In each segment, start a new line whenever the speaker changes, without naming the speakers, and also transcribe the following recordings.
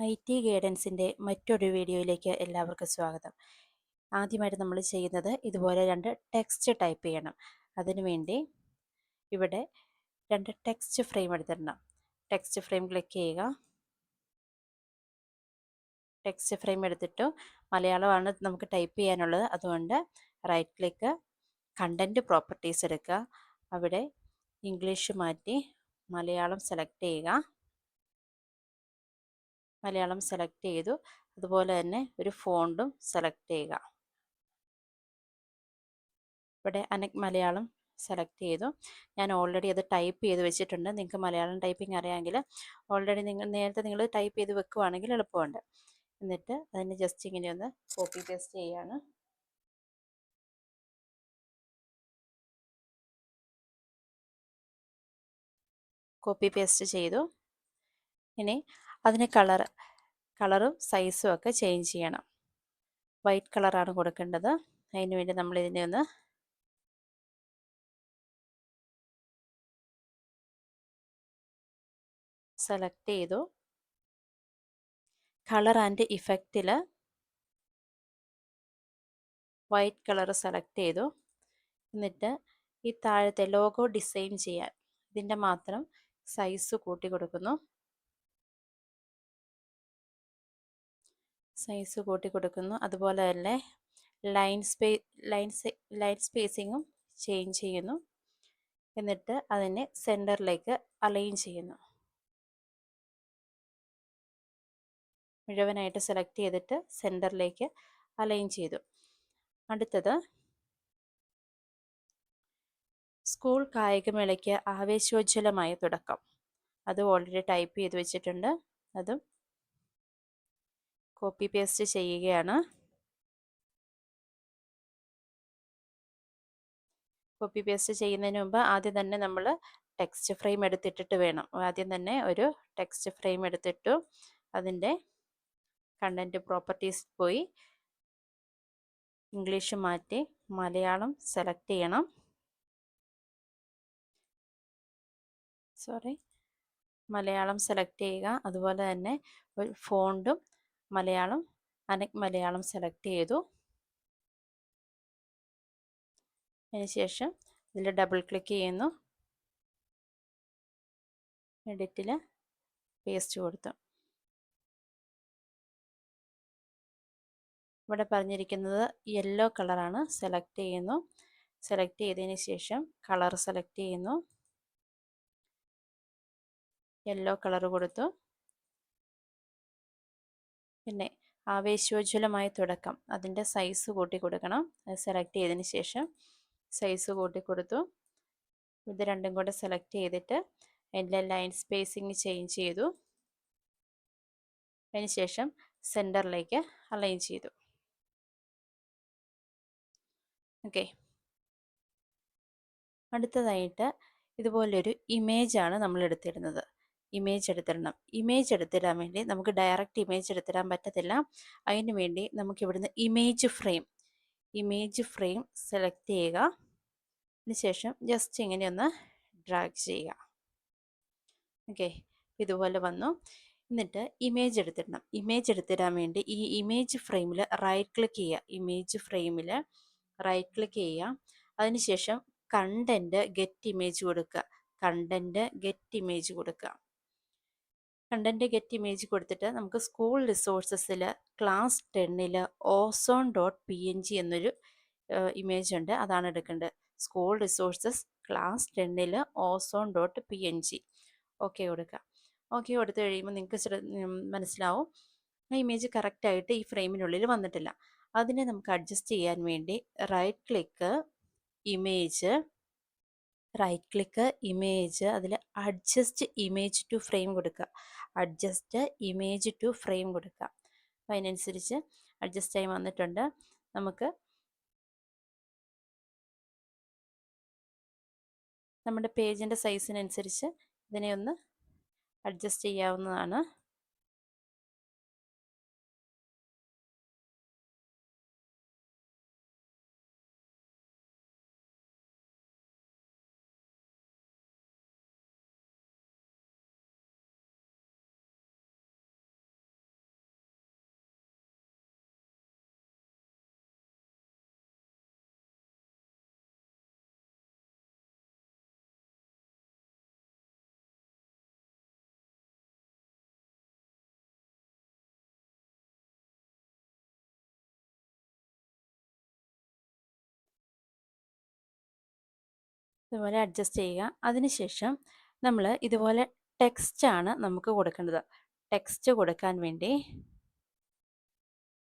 IT ഗൈഡൻസിൻ്റെ മറ്റൊരു വീഡിയോയിലേക്ക് എല്ലാവർക്കും സ്വാഗതം. ആദ്യമായിട്ട് നമ്മൾ ചെയ്യുന്നത് ഇതുപോലെ 2 ടെക്സ്റ്റ് ടൈപ്പ് ചെയ്യണം. അതിനുവേണ്ടി ഇവിടെ 2 ടെക്സ്റ്റ് ഫ്രെയിം എടുത്തിടണം. ടെക്സ്റ്റ് ഫ്രെയിം ക്ലിക്ക് ചെയ്യുക. ടെക്സ്റ്റ് ഫ്രെയിം എടുത്തിട്ടു മലയാളമാണ് നമുക്ക് ടൈപ്പ് ചെയ്യാനുള്ളത്. അതുകൊണ്ട് റൈറ്റ് ക്ലിക്ക്, കണ്ടൻറ്റ് പ്രോപ്പർട്ടീസ് എടുക്കുക. അവിടെ ഇംഗ്ലീഷ് മാറ്റി മലയാളം സെലക്ട് ചെയ്യുക. മലയാളം സെലക്ട് ചെയ്തു. അതുപോലെ തന്നെ ഒരു ഫോണ്ടും സെലക്ട് ചെയ്യുക. ഇവിടെ അനക് മലയാളം സെലക്ട് ചെയ്തു. ഞാൻ ഓൾറെഡി അത് ടൈപ്പ് ചെയ്ത് വെച്ചിട്ടുണ്ട്. നിങ്ങൾക്ക് മലയാളം ടൈപ്പിംഗ് അറിയാമെങ്കിൽ ഓൾറെഡി നിങ്ങൾ ടൈപ്പ് ചെയ്ത് വെക്കുവാണെങ്കിൽ എളുപ്പമുണ്ട്. എന്നിട്ട് അതിന് ജസ്റ്റ് ഇങ്ങനെ ഒന്ന് കോപ്പി പേസ്റ്റ് ചെയ്യുകയാണ്. കോപ്പി പേസ്റ്റ് ചെയ്തു. ഇനി അതിന് കളറും സൈസും ഒക്കെ ചേഞ്ച് ചെയ്യണം. വൈറ്റ് കളറാണ് കൊടുക്കേണ്ടത്. അതിന് വേണ്ടി നമ്മൾ ഇതിനെ ഒന്ന് സെലക്ട് ചെയ്തു. കളർ ആൻഡ് ഇഫക്റ്റിൽ വൈറ്റ് കളർ സെലക്ട് ചെയ്തു. എന്നിട്ട് ഈ താഴത്തെ ലോഗോ ഡിസൈൻ ചെയ്യാൻ ഇതിൻ്റെ മാത്രം സൈസ് കൂട്ടി കൊടുക്കുന്നു. അതുപോലെ തന്നെ ലൈൻ സ്പേസിങ്ങും ചേഞ്ച് ചെയ്യുന്നു. എന്നിട്ട് അതിനെ സെൻറ്ററിലേക്ക് അലൈൻ ചെയ്യുന്നു. മുഴുവനായിട്ട് സെലക്ട് ചെയ്തിട്ട് സെൻറ്ററിലേക്ക് അലൈൻ ചെയ്തു. അടുത്തത് സ്കൂൾ കായികമേളയ്ക്ക് ആവേശോജ്വലമായ തുടക്കം. അത് ഓൾറെഡി ടൈപ്പ് ചെയ്ത് വെച്ചിട്ടുണ്ട്. അതും കോപ്പി പേസ്റ്റ് ചെയ്യുകയാണ്. കോപ്പി പേസ്റ്റ് ചെയ്യുന്നതിന് മുമ്പ് ആദ്യം തന്നെ നമ്മൾ ടെക്സ്റ്റ് ഫ്രെയിം എടുത്തിട്ടിട്ട് വേണം. ആദ്യം തന്നെ ഒരു ടെക്സ്റ്റ് ഫ്രെയിം എടുത്തിട്ടു. അതിൻ്റെ കണ്ടൻറ്റ് പ്രോപ്പർട്ടീസ് പോയി ഇംഗ്ലീഷ് മാറ്റി മലയാളം സെലക്ട് ചെയ്യണം. മലയാളം സെലക്ട് ചെയ്യുക. അതുപോലെ തന്നെ ഒരു ഫോണ്ടും മലയാളം സെലക്ട് ചെയ്തു. അതിനുശേഷം ഇതിൽ ഡബിൾ ക്ലിക്ക് ചെയ്യുന്നു. എഡിറ്റിൽ പേസ്റ്റ് കൊടുത്തു. ഇവിടെ പറഞ്ഞിരിക്കുന്നത് യെല്ലോ കളറാണ്. സെലക്ട് ചെയ്യുന്നു. സെലക്ട് ചെയ്തതിന് ശേഷം കളർ സെലക്ട് ചെയ്യുന്നു. യെല്ലോ കളർ കൊടുത്തു. പിന്നെ ആവേശോജ്വലമായ തുടക്കം, അതിൻ്റെ സൈസ് കൂട്ടി കൊടുക്കണം. അത് സെലക്ട് ചെയ്തതിന് ശേഷം സൈസ് കൂട്ടി കൊടുത്തു. ഇത് രണ്ടും കൂടെ സെലക്ട് ചെയ്തിട്ട് അതിൻ്റെ ലൈൻ സ്പേസിങ് ചേഞ്ച് ചെയ്തു. അതിനുശേഷം സെൻറ്ററിലേക്ക് അലൈൻ ചെയ്തു. ഓക്കെ. അടുത്തതായിട്ട് ഇതുപോലൊരു ഇമേജാണ് നമ്മൾ എടുത്തിടുന്നത്. ഇമേജ് എടുത്തിടാൻ വേണ്ടി നമുക്ക് ഡയറക്റ്റ് ഇമേജ് എടുത്തിടാൻ പറ്റത്തില്ല. അതിന് വേണ്ടി നമുക്ക് ഇവിടുന്ന് ഇമേജ് ഫ്രെയിം സെലക്ട് ചെയ്യുക. അതിനുശേഷം ജസ്റ്റ് ഇങ്ങനെ ഒന്ന് ഡ്രാഗ് ചെയ്യുക. ഓക്കെ, ഇതുപോലെ വന്നു. എന്നിട്ട് ഇമേജ് എടുത്തിടാൻ വേണ്ടി ഈ ഇമേജ് ഫ്രെയിമിൽ റൈറ്റ് ക്ലിക്ക് ചെയ്യുക. അതിനുശേഷം കണ്ടൻറ്റ് ഗെറ്റ് ഇമേജ് കൊടുക്കുക. കണ്ടൻറ്റ് ഗെറ്റ് ഇമേജ് കൊടുത്തിട്ട് നമുക്ക് സ്കൂൾ റിസോഴ്സസിൽ ക്ലാസ് 10ൽ ozone.png എന്നൊരു ഇമേജ് ഉണ്ട്. അതാണ് എടുക്കേണ്ടത്. സ്കൂൾ റിസോഴ്സസ് ക്ലാസ് 10ൽ ozone.png. ഓക്കെ കൊടുക്കുക. ഓക്കെ കൊടുത്തു കഴിയുമ്പോൾ നിങ്ങൾക്ക് മനസ്സിലാവും ആ ഇമേജ് കറക്റ്റായിട്ട് ഈ ഫ്രെയിമിനുള്ളിൽ വന്നിട്ടില്ല. അതിനെ നമുക്ക് അഡ്ജസ്റ്റ് ചെയ്യാൻ വേണ്ടി റൈറ്റ് ക്ലിക്ക് ഇമേജ് അതിൽ അഡ്ജസ്റ്റ് ഇമേജ് ടു ഫ്രെയിം കൊടുക്കുക. അപ്പോൾ അതിനനുസരിച്ച് അഡ്ജസ്റ്റ് ആയി വന്നിട്ടുണ്ട്. നമുക്ക് നമ്മുടെ പേജിൻ്റെ സൈസിനനുസരിച്ച് ഇതിനെ ഒന്ന് അഡ്ജസ്റ്റ് ചെയ്യാവുന്നതാണ്. ഇതുപോലെ അഡ്ജസ്റ്റ് ചെയ്യുക. അതിനുശേഷം നമ്മൾ ഇതുപോലെ ടെക്സ്റ്റാണ് നമുക്ക് കൊടുക്കേണ്ടത്. ടെക്സ്റ്റ് കൊടുക്കാൻ വേണ്ടി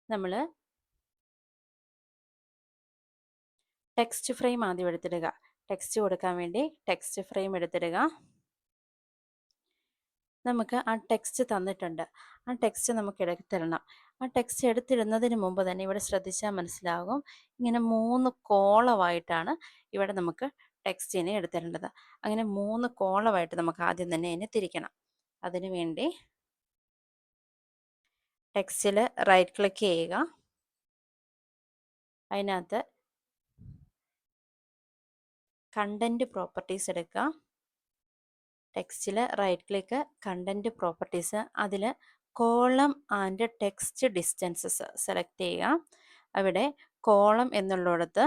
നമ്മൾ ടെക്സ്റ്റ് ഫ്രെയിം ആദ്യം എടുത്തിടുക. ടെക്സ്റ്റ് കൊടുക്കാൻ വേണ്ടി ടെക്സ്റ്റ് ഫ്രെയിം എടുത്തിടുക. നമുക്ക് ആ ടെക്സ്റ്റ് തന്നിട്ടുണ്ട്. ആ ടെക്സ്റ്റ് നമുക്ക് എടുത്തിടണം. ആ ടെക്സ്റ്റ് എടുത്തിടുന്നതിന് മുമ്പ് തന്നെ ഇവിടെ ശ്രദ്ധിച്ചാൽ മനസ്സിലാകും, ഇങ്ങനെ 3 കോളമായിട്ടാണ് ഇവിടെ നമുക്ക് ടെക്സ്റ്റിനെ എടുത്തിടേണ്ടത്. അങ്ങനെ 3 കോളമായിട്ട് നമുക്ക് ആദ്യം തന്നെ അതിനെ തിരിക്കണം. അതിനു വേണ്ടി ടെക്സ്റ്റിൽ റൈറ്റ് ക്ലിക്ക് ചെയ്യുക. അതിനകത്ത് കണ്ടൻറ്റ് പ്രോപ്പർട്ടീസ് എടുക്കുക. ടെക്സ്റ്റിൽ റൈറ്റ് ക്ലിക്ക്, കണ്ടൻറ്റ് പ്രോപ്പർട്ടീസ്, അതിൽ column and text distances select ചെയ്യുക. അവിടെ കോളം എന്നുള്ളിടത്ത്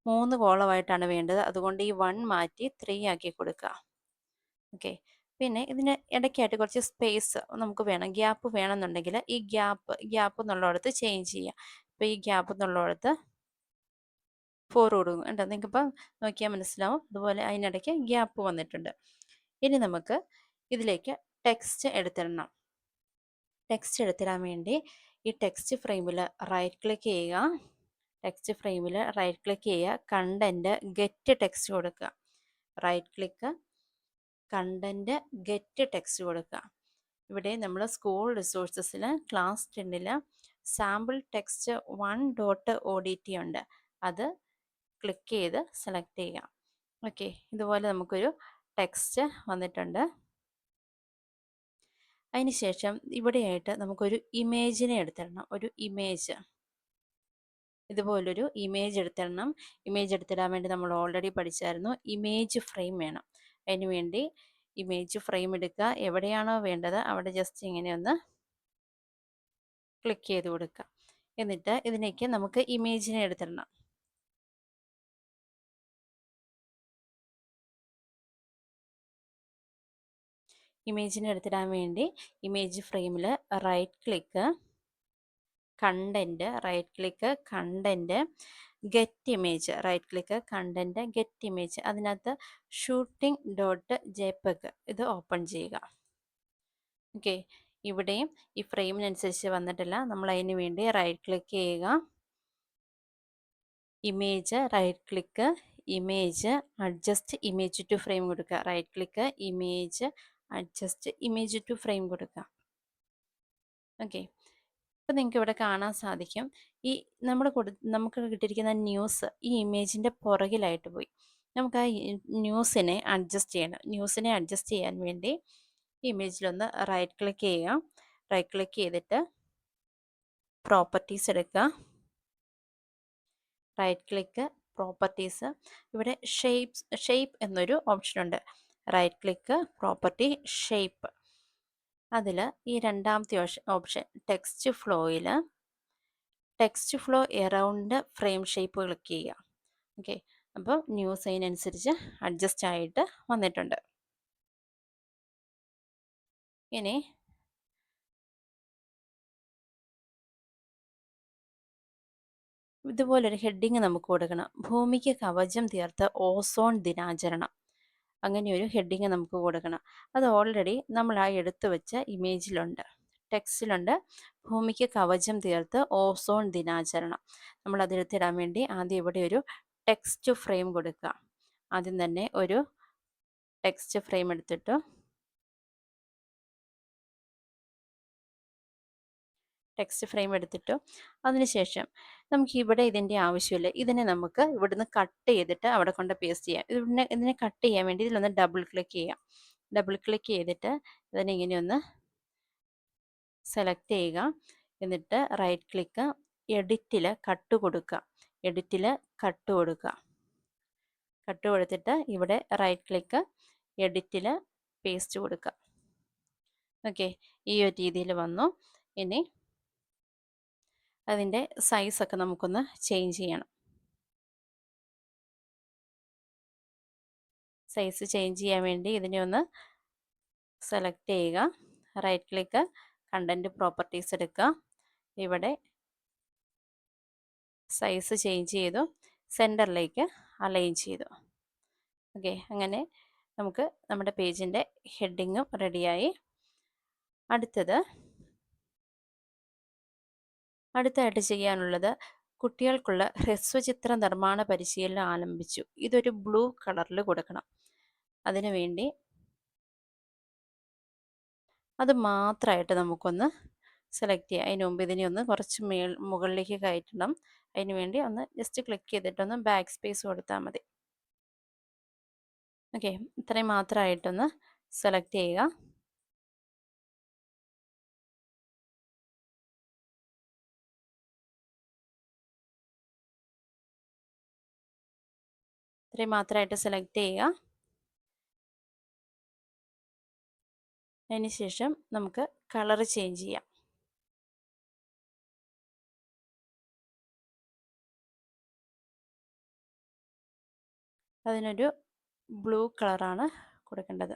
3 കോളമായിട്ടാണ് വേണ്ടത്. അതുകൊണ്ട് ഈ 1 മാറ്റി 3 ആക്കി കൊടുക്കുക. ഓക്കെ. പിന്നെ ഇതിന് ഇടയ്ക്കായിട്ട് കുറച്ച് സ്പേസ് നമുക്ക് വേണം, ഗ്യാപ്പ് വേണമെന്നുണ്ടെങ്കിൽ ഈ ഗ്യാപ്പ് എന്നുള്ളിടത്ത് ചേഞ്ച് ചെയ്യുക. ഇപ്പോൾ ഈ ഗ്യാപ്പ് എന്നുള്ളിടത്ത് 4 കൊടുക്കും കേട്ടോ. നിങ്ങൾക്കിപ്പോൾ നോക്കിയാൽ മനസ്സിലാവും. അതുപോലെ അതിനിടയ്ക്ക് ഗ്യാപ്പ് വന്നിട്ടുണ്ട്. ഇനി നമുക്ക് ഇതിലേക്ക് ടെക്സ്റ്റ് എടുത്തിടണം. ടെക്സ്റ്റ് എടുത്തിടാൻ വേണ്ടി ഈ ടെക്സ്റ്റ് ഫ്രെയിമിൽ റൈറ്റ് ക്ലിക്ക് ചെയ്യുക. ടെക്സ്റ്റ് ഫ്രെയിമിൽ റൈറ്റ് ക്ലിക്ക് ചെയ്യുക, കണ്ടൻറ്റ് ഗെറ്റ് ടെക്സ്റ്റ് കൊടുക്കുക. Right click, content get text കൊടുക്കുക. ഇവിടെ നമ്മൾ സ്കൂൾ റിസോഴ്സസിൽ ക്ലാസ് 10ൽ സാമ്പിൾ ടെക്സ്റ്റ് 1.odt ഉണ്ട്. അത് ക്ലിക്ക് ചെയ്ത് സെലക്ട് ചെയ്യുക. ഓക്കെ, ഇതുപോലെ നമുക്കൊരു ടെക്സ്റ്റ് വന്നിട്ടുണ്ട്. അതിനുശേഷം ഇവിടെയായിട്ട് നമുക്കൊരു ഇമേജിനെ എടുത്തിടണം. ഒരു ഇമേജ്, ഇതുപോലൊരു ഇമേജ് എടുത്തിടണം. ഇമേജ് എടുത്തിടാൻ വേണ്ടി നമ്മൾ ഓൾറെഡി പഠിച്ചായിരുന്നു, ഇമേജ് ഫ്രെയിം വേണം. അതിന് വേണ്ടി ഇമേജ് ഫ്രെയിം എടുക്കുക. എവിടെയാണോ വേണ്ടത് അവിടെ ജസ്റ്റ് ഇങ്ങനെ ഒന്ന് ക്ലിക്ക് ചെയ്ത് കൊടുക്കുക. എന്നിട്ട് ഇതിലേക്ക് നമുക്ക് ഇമേജിനെ എടുത്തിടണം. ഇമേജിനെ എടുത്തിടാൻ വേണ്ടി ഇമേജ് ഫ്രെയിമിൽ right click, content, right click, content get image, right click, content get image. അതിനകത്ത് shooting.jpg ഇത് ഓപ്പൺ ചെയ്യുക. ഓക്കെ, ഇവിടെയും ഈ ഫ്രെയിമിനനുസരിച്ച് വന്നിട്ടില്ല. നമ്മൾ അതിന് വേണ്ടി റൈറ്റ് ക്ലിക്ക് ചെയ്യുക, image, right click, image, adjust image to frame കൊടുക്കുക. Right click, image, adjust image to frame കൊടുക്കുക. ഓക്കെ, ഇപ്പം നിങ്ങൾക്ക് ഇവിടെ കാണാൻ സാധിക്കും, ഈ നമുക്ക് കിട്ടിയിരിക്കുന്ന ന്യൂസ് ഈ ഇമേജിൻ്റെ പുറകിലായിട്ട് പോയി. നമുക്ക് ആ ന്യൂസിനെ അഡ്ജസ്റ്റ് ചെയ്യണം. ന്യൂസിനെ അഡ്ജസ്റ്റ് ചെയ്യാൻ വേണ്ടി ഈ ഇമേജിലൊന്ന് റൈറ്റ് ക്ലിക്ക് ചെയ്യുക. റൈറ്റ് ക്ലിക്ക് ചെയ്തിട്ട് പ്രോപ്പർട്ടീസ് എടുക്കുക. റൈറ്റ് ക്ലിക്ക്, പ്രോപ്പർട്ടീസ്, ഇവിടെ ഷേപ്പ് എന്നൊരു ഓപ്ഷൻ ഉണ്ട്. Right click, property, shape. അതിൽ ഈ രണ്ടാമത്തെ ഓപ്ഷൻ ടെക്സ്റ്റ് ഫ്ലോയിൽ text flow around frame shape click ചെയ്യുക. ഓക്കെ, അപ്പോൾ ന്യൂസ് അതിനനുസരിച്ച് അഡ്ജസ്റ്റ് ആയിട്ട് വന്നിട്ടുണ്ട്. ഇനി ഇതുപോലൊരു ഹെഡിങ് നമുക്ക് കൊടുക്കണം. ഭൂമിക്ക് കവചം തീർത്ത ഓസോൺ ദിനാചരണം. അങ്ങനെയൊരു ഹെഡിങ് നമുക്ക് കൊടുക്കണം. അത് ഓൾറെഡി നമ്മൾ ആ എടുത്തു വെച്ച ഇമേജിലുണ്ട്, ടെക്സ്റ്റിലുണ്ട്. ഭൂമിക്ക് കവചം തീർത്ത് ഓസോൺ ദിനാചരണം. നമ്മൾ അതിലെത്തിടാൻ വേണ്ടി ആദ്യം ഇവിടെ ഒരു ടെക്സ്റ്റ് ഫ്രെയിം കൊടുക്കുക. ആദ്യം തന്നെ ഒരു ടെക്സ്റ്റ് ഫ്രെയിം എടുത്തിട്ട് അതിനുശേഷം നമുക്ക് ഇവിടെ ഇതിൻ്റെ ആവശ്യമില്ല. ഇതിനെ നമുക്ക് ഇവിടുന്ന് കട്ട് ചെയ്തിട്ട് അവിടെ കൊണ്ട് പേസ്റ്റ് ചെയ്യാം. ഇതിനെ കട്ട് ചെയ്യാൻ വേണ്ടി ഇതിലൊന്ന് ഡബിൾ ക്ലിക്ക് ചെയ്യാം. ഡബിൾ ക്ലിക്ക് ചെയ്തിട്ട് ഇതിനെ ഇങ്ങനെ ഒന്ന് സെലക്ട് ചെയ്യുക. എന്നിട്ട് റൈറ്റ് ക്ലിക്ക്, എഡിറ്റിൽ കട്ട് കൊടുക്കുക. എഡിറ്റിൽ കട്ട് കൊടുക്കുക. കട്ട് കൊടുത്തിട്ട് ഇവിടെ റൈറ്റ് ക്ലിക്ക്, എഡിറ്റിൽ പേസ്റ്റ് കൊടുക്കുക. ഓക്കെ, ഈ ഒരു രീതിയിൽ വന്നു. ഇനി അതിൻ്റെ സൈസൊക്കെ നമുക്കൊന്ന് ചേഞ്ച് ചെയ്യണം. സൈസ് ചേഞ്ച് ചെയ്യാൻ വേണ്ടി ഇതിനെ ഒന്ന് സെലക്ട് ചെയ്യുക. റൈറ്റ് ക്ലിക്ക്, കണ്ടൻറ്റ് പ്രോപ്പർട്ടീസ് എടുക്കുക. ഇവിടെ സൈസ് ചേഞ്ച് ചെയ്തു, സെൻറ്ററിലേക്ക് അലൈൻ ചെയ്തു. ഓക്കെ, അങ്ങനെ നമുക്ക് നമ്മുടെ പേജിൻ്റെ ഹെഡിങ്ങും റെഡിയായി. അടുത്തായിട്ട് ചെയ്യാനുള്ളത് കുട്ടികൾക്കുള്ള ഹ്രസ്വചിത്ര നിർമ്മാണ പരിശീലനം ആരംഭിച്ചു. ഇതൊരു ബ്ലൂ കളറിൽ കൊടുക്കണം. അതിനുവേണ്ടി അത് മാത്രമായിട്ട് നമുക്കൊന്ന് സെലക്ട് ചെയ്യാം. അതിന് മുമ്പ് ഇതിനെ ഒന്ന് കുറച്ച് മുകളിലേക്ക് കയറ്റണം. അതിന് വേണ്ടി ഒന്ന് ജസ്റ്റ് ക്ലിക്ക് ചെയ്തിട്ടൊന്ന് ബാക്ക് സ്പേസ് കൊടുത്താൽ മതി. ഓക്കെ, ഇത്രയും മാത്രമായിട്ടൊന്ന് സെലക്ട് ചെയ്യുക. ഇത്രയും മാത്രമായിട്ട് സെലക്ട് ചെയ്യുക. അതിനുശേഷം നമുക്ക് കളർ ചേഞ്ച് ചെയ്യാം. അതിനൊരു ബ്ലൂ കളറാണ് കൊടുക്കേണ്ടത്.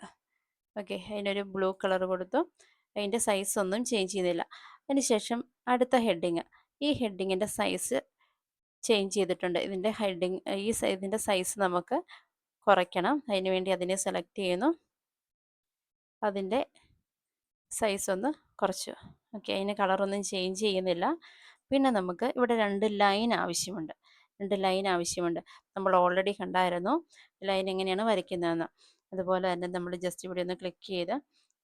ഓക്കെ, അതിനൊരു ബ്ലൂ കളർ കൊടുത്തു. അതിൻ്റെ സൈസ് ഒന്നും ചേഞ്ച് ചെയ്യുന്നില്ല. അതിനുശേഷം അടുത്ത ഹെഡിങ്, ഈ ഹെഡിങ്ങിൻ്റെ സൈസ് ചേഞ്ച് ചെയ്തിട്ടുണ്ട്. ഇതിൻ്റെ ഇതിൻ്റെ സൈസ് നമുക്ക് കുറയ്ക്കണം. അതിന് വേണ്ടി അതിനെ സെലക്ട് ചെയ്യുന്നു. അതിൻ്റെ സൈസ് ഒന്ന് കുറച്ചു. ഓക്കെ, അതിന് കളറൊന്നും ചേഞ്ച് ചെയ്യുന്നില്ല. പിന്നെ നമുക്ക് ഇവിടെ 2 ലൈൻ ആവശ്യമുണ്ട്. 2 ലൈൻ ആവശ്യമുണ്ട്. നമ്മൾ ഓൾറെഡി കണ്ടായിരുന്നു ലൈൻ എങ്ങനെയാണ് വരയ്ക്കുന്നതെന്ന്. അതുപോലെ തന്നെ നമ്മൾ ജസ്റ്റ് ഇവിടെ ഒന്ന് ക്ലിക്ക് ചെയ്ത്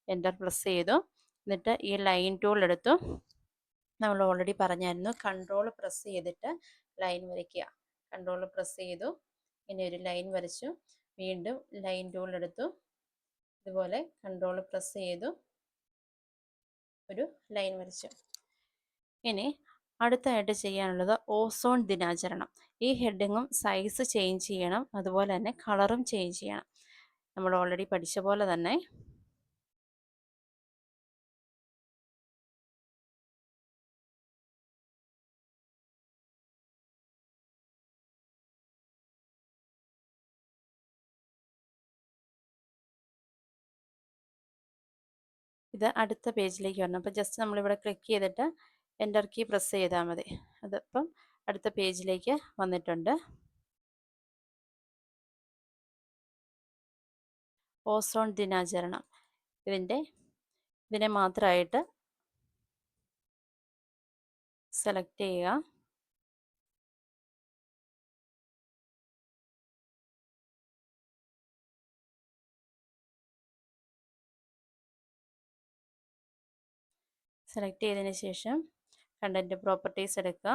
എൻ്റർ പ്രസ് ചെയ്തു. എന്നിട്ട് ഈ ലൈൻ ടൂൾ എടുത്തു. നമ്മൾ ഓൾറെഡി പറഞ്ഞായിരുന്നു കൺട്രോൾ പ്രസ് ചെയ്തിട്ട് ലൈൻ വരയ്ക്കുക. കൺട്രോൾ പ്രസ് ചെയ്തു, ഇങ്ങനെ ഒരു ലൈൻ വരച്ചു. വീണ്ടും ലൈൻ ടൂൾ എടുത്തു. ഇതുപോലെ കൺട്രോൾ പ്രസ് ചെയ്തു ഒരു ലൈൻ വരച്ചു. ഇനി അടുത്തായിട്ട് ചെയ്യാനുള്ളത് ഓസോൺ ദിനാചരണം. ഈ ഹെഡിങ്ങും സൈസ് ചേഞ്ച് ചെയ്യണം. അതുപോലെ തന്നെ കളറും ചേഞ്ച് ചെയ്യണം. നമ്മൾ ഓൾറെഡി പഠിച്ച പോലെ തന്നെ ഇത് അടുത്ത പേജിലേക്ക് വരണം. അപ്പോൾ ജസ്റ്റ് നമ്മളിവിടെ ക്ലിക്ക് ചെയ്തിട്ട് എൻ്റർ കീ പ്രസ് ചെയ്താൽ മതി. അതിപ്പം അടുത്ത പേജിലേക്ക് വന്നിട്ടുണ്ട്. ഓസോൺ ദിനാചരണം, ഇതിനെ മാത്രമായിട്ട് സെലക്ട് ചെയ്യുക. സെലക്ട് ചെയ്തതിന് ശേഷം കണ്ടൻറ്റ് പ്രോപ്പർട്ടീസ് എടുക്കുക.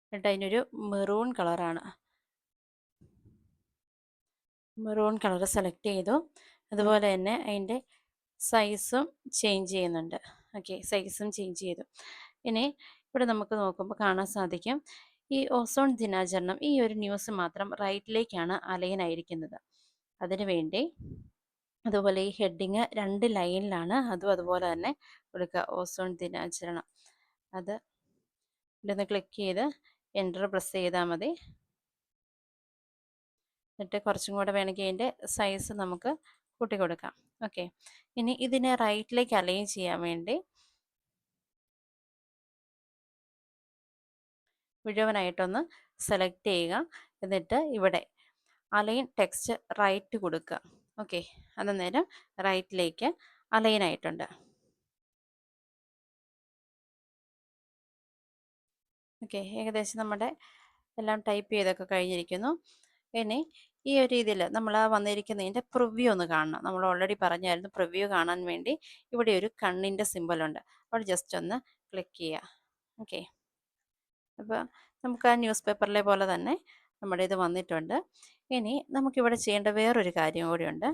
എന്നിട്ട് അതിനൊരു മെറൂൺ കളറാണ്, മെറൂൺ കളർ സെലക്ട് ചെയ്തു. അതുപോലെ തന്നെ അതിൻ്റെ സൈസും ചേഞ്ച് ചെയ്യുന്നുണ്ട്. ഓക്കെ, സൈസും ചേഞ്ച് ചെയ്തു. ഇനി ഇവിടെ നമുക്ക് നോക്കുമ്പോൾ കാണാൻ സാധിക്കും ഈ ഓസോൺ ദിനാചരണം, ഈ ഒരു ന്യൂസ് മാത്രം റൈറ്റിലേക്കാണ് അലൈൻ ആയിരിക്കുന്നത്. അതിനുവേണ്ടി അതുപോലെ ഈ ഹെഡിങ് 2 ലൈനിലാണ്, അതുപോലെ തന്നെ കൊടുക്കുക ഓസോൺ ദിനാചരണം. അത് ഇവിടെ ക്ലിക്ക് ചെയ്ത് എൻ്റർ പ്രസ് ചെയ്താൽ മതി. എന്നിട്ട് കുറച്ചും കൂടെ വേണമെങ്കിൽ അതിൻ്റെ സൈസ് നമുക്ക് കൂട്ടി കൊടുക്കാം. ഓക്കെ, ഇനി ഇതിനെ റൈറ്റിലേക്ക് അലൈൻ ചെയ്യാൻ വേണ്ടി മുഴുവനായിട്ടൊന്ന് സെലക്ട് ചെയ്യുക. എന്നിട്ട് ഇവിടെ അലൈൻ ടെക്സ്റ്റ് റൈറ്റ് കൊടുക്കുക. ഓക്കെ, അന്നേരം റൈറ്റിലേക്ക് അലൈൻ ആയിട്ടുണ്ട്. ഓക്കെ, ഏകദേശം നമ്മുടെ എല്ലാം ടൈപ്പ് ചെയ്തൊക്കെ കഴിഞ്ഞിരിക്കുന്നു. ഇനി ഈ ഒരു രീതിയിൽ നമ്മൾ ആ വന്നിരിക്കുന്നതിൻ്റെ പ്രിവ്യൂ ഒന്ന് കാണണം. നമ്മൾ ഓൾറെഡി പറഞ്ഞായിരുന്നു പ്രിവ്യൂ കാണാൻ വേണ്ടി ഇവിടെ ഒരു കണ്ണിൻ്റെ സിമ്പലുണ്ട്. അവിടെ ജസ്റ്റ് ഒന്ന് ക്ലിക്ക് ചെയ്യുക. ഓക്കെ, അപ്പോൾ നമുക്ക് ആ ന്യൂസ് പേപ്പറിലെ പോലെ തന്നെ നമ്മുടെ ഇത് വന്നിട്ടുണ്ട്. ഇനി നമുക്കിവിടെ ചെയ്യേണ്ട വേറൊരു കാര്യം കൂടിയുണ്ട്.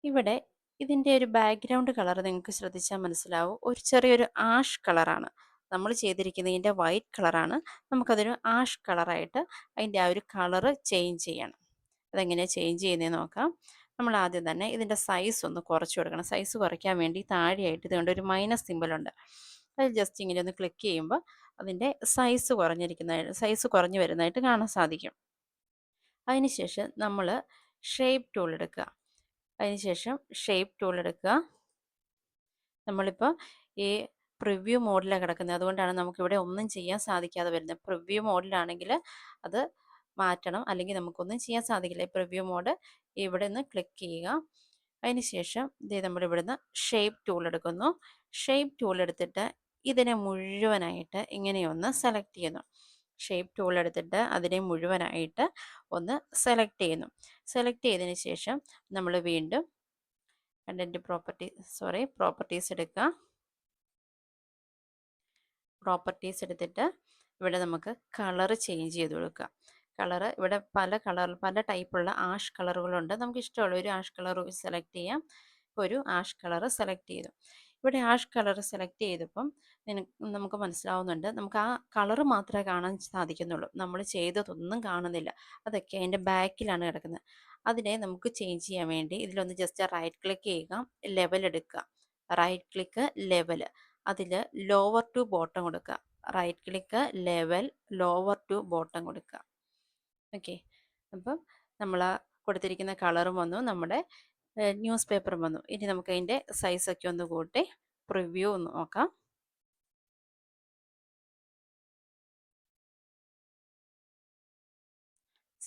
ഇവിടെ ഇതിൻ്റെ ഒരു ബാക്ക്ഗ്രൗണ്ട് കളർ നിങ്ങൾക്ക് ശ്രദ്ധിച്ചാൽ മനസ്സിലാവും. ഒരു ചെറിയൊരു ആഷ് കളറാണ്. നമ്മൾ ചെയ്തിരിക്കുന്നതിൻ്റെ വൈറ്റ് കളറാണ്. നമുക്കതൊരു ആഷ് കളറായിട്ട് അതിൻ്റെ ആ ഒരു കളറ് ചേഞ്ച് ചെയ്യണം. അതെങ്ങനെയാണ് ചേഞ്ച് ചെയ്യുന്നതെന്ന് നോക്കാം. നമ്മൾ ആദ്യം തന്നെ ഇതിൻ്റെ സൈസ് ഒന്ന് കുറച്ച് കൊടുക്കണം. സൈസ് കുറയ്ക്കാൻ വേണ്ടി താഴെയായിട്ട് ഇതുകൊണ്ട് ഒരു മൈനസ് സിമ്പലുണ്ട്. അത് ജസ്റ്റ് ഇങ്ങനെ ഒന്ന് ക്ലിക്ക് ചെയ്യുമ്പോൾ അതിൻ്റെ സൈസ് കുറഞ്ഞു വരുന്നതായിട്ട് കാണാൻ സാധിക്കും. അതിനുശേഷം നമ്മൾ ഷേപ്പ് ടൂൾ എടുക്കുക. അതിനുശേഷം ഷേപ്പ് ടൂൾ എടുക്കുക. നമ്മളിപ്പോൾ ഈ പ്രിവ്യൂ മോഡിലാണ് കിടക്കുന്നത്. അതുകൊണ്ടാണ് നമുക്കിവിടെ ഒന്നും ചെയ്യാൻ സാധിക്കാതെ വരുന്നത്. പ്രിവ്യൂ മോഡിലാണെങ്കിൽ അത് മാറ്റണം, അല്ലെങ്കിൽ നമുക്കൊന്നും ചെയ്യാൻ സാധിക്കില്ല. പ്രിവ്യൂ മോഡ് ഇവിടെ നിന്ന് ക്ലിക്ക് ചെയ്യുക. അതിനുശേഷം ഇത് നമ്മൾ ഇവിടുന്ന് ഷേപ്പ് ടൂൾ എടുക്കുന്നു. ഷേപ്പ് ടൂൾ എടുത്തിട്ട് ഇതിനെ മുഴുവനായിട്ട് ഇങ്ങനെയൊന്ന് സെലക്ട് ചെയ്യുന്നു. ഷേപ്പ് ടൂൾ എടുത്തിട്ട് അതിനെ മുഴുവനായിട്ട് ഒന്ന് സെലക്ട് ചെയ്യുന്നു. സെലക്ട് ചെയ്തതിന് ശേഷം നമ്മൾ വീണ്ടും കണ്ടന്റ് പ്രോപ്പർട്ടീസ് എടുക്കുക. പ്രോപ്പർട്ടീസ് എടുത്തിട്ട് ഇവിടെ നമുക്ക് കളർ ചേഞ്ച് ചെയ്ത് കൊടുക്കുക. കളറ് ഇവിടെ പല ടൈപ്പുള്ള ആഷ് കളറുകളുണ്ട്. നമുക്ക് ഇഷ്ടമുള്ള ഒരു ആഷ് കളർ സെലക്ട് ചെയ്യാം. ഒരു ആഷ് കളർ സെലക്ട് ചെയ്തു. ഇവിടെ ആഷ് കളർ സെലക്ട് ചെയ്തപ്പം നമുക്ക് മനസ്സിലാവുന്നുണ്ട്, നമുക്ക് ആ കളറ് മാത്രമേ കാണാൻ സാധിക്കുന്നുള്ളൂ. നമ്മൾ ചെയ്തതൊന്നും കാണുന്നില്ല. അതൊക്കെ അതിൻ്റെ ബാക്കിലാണ് കിടക്കുന്നത്. അതിനെ നമുക്ക് ചേഞ്ച് ചെയ്യാൻ വേണ്ടി ഇതിലൊന്ന് ജസ്റ്റ് റൈറ്റ് ക്ലിക്ക് ചെയ്യുക, ലെവൽ എടുക്കുക. റൈറ്റ് ക്ലിക്ക് ലെവൽ, അതിൽ ലോവർ ടു ബോട്ടം കൊടുക്കുക. Right click level lower to bottom കൊടുക്കുക. ഓക്കെ, അപ്പം നമ്മൾ കൊടുത്തിരിക്കുന്ന കളറും വന്നു, നമ്മുടെ ന്യൂസ് പേപ്പറും വന്നു. ഇനി നമുക്ക് അതിൻ്റെ സൈസൊക്കെ ഒന്ന് കൂട്ടി പ്രിവ്യൂ ഒന്ന് നോക്കാം.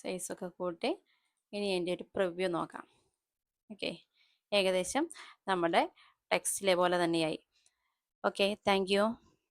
സൈസൊക്കെ കൂട്ടി ഇനി അതിൻ്റെ ഒരു പ്രിവ്യൂ നോക്കാം. ഓക്കെ, ഏകദേശം നമ്മുടെ ടെക്സ്റ്റിലെ പോലെ തന്നെയായി. Okay, thank you.